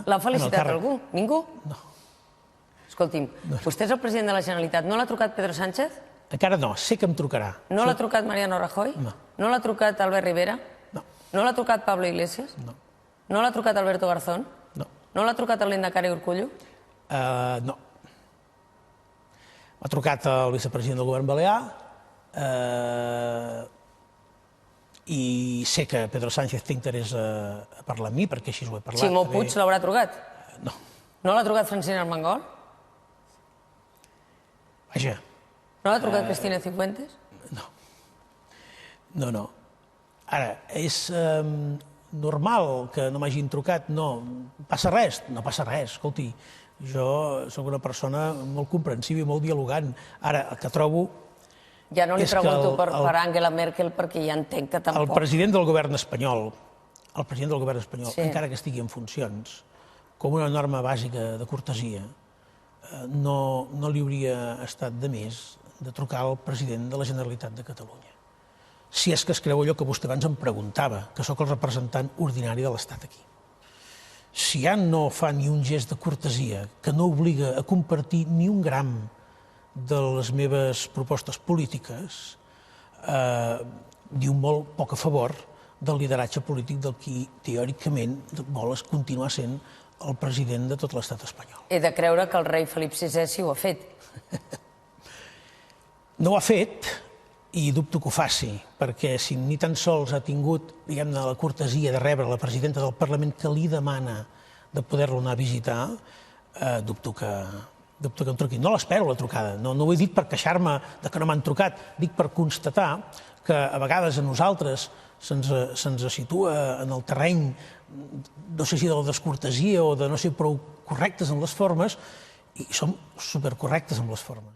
L'ha felicitat algú? Ningú? No. Escolti'm, vostè és el president de la Generalitat. No l'ha trucat Pedro Sánchez? Encara no, sé que em trucarà. No l'ha trucat Mariano Rajoy? No. No l'ha trucat Albert Rivera? No. No l'ha trucat Pablo Iglesias? No. No l'ha trucat Alberto Garzón? No. No l'ha trucat el Lehendakari Urkullu? No. M'ha trucat el vicepresident del govern balear i sé que Pedro Sánchez té interès a parlar amb mi, perquè així ho he parlat. Ximo Puig l'haurà trucat? No. No l'ha trucat Francina Armengol? Vaja. No l'ha trucat Cristina Cifuentes? No. Ara, és normal que no m'hagin trucat? No. Passa res? No passa res. Escolti, jo soc una persona molt comprensiva i molt dialogant. Ara, el que trobo... Ja no li pregunto per Angela Merkel, perquè ja entenc que tampoc... El president del govern espanyol, encara que estigui en funcions, com una norma bàsica de cortesia, no li hauria estat de més de trucar al president de la Generalitat de Catalunya. Si és que es creu allò que vostè abans em preguntava, que sóc el representant ordinari de l'Estat aquí. Si ja no fa ni un gest de cortesia que no obliga a compartir ni un gram de les meves propostes polítiques, diu molt poc a favor del lideratge polític del qui teòricament vol continuar sent el president de tot l'estat espanyol. He de creure que el rei Felip VI sí ho ha fet. No ho ha fet i dubto que ho faci, perquè si ni tan sols ha tingut, diguem-ne, la cortesia de rebre la presidenta del Parlament que li demana de poder-lo anar a visitar, dubto que em truqui. No l'espero, la trucada. No ho he dit per queixar-me que no m'han trucat. Dic per constatar que a vegades a nosaltres se'ns situa en el terreny, no sé si de la descortesia o de no ser prou correctes en les formes, i som supercorrectes amb les formes.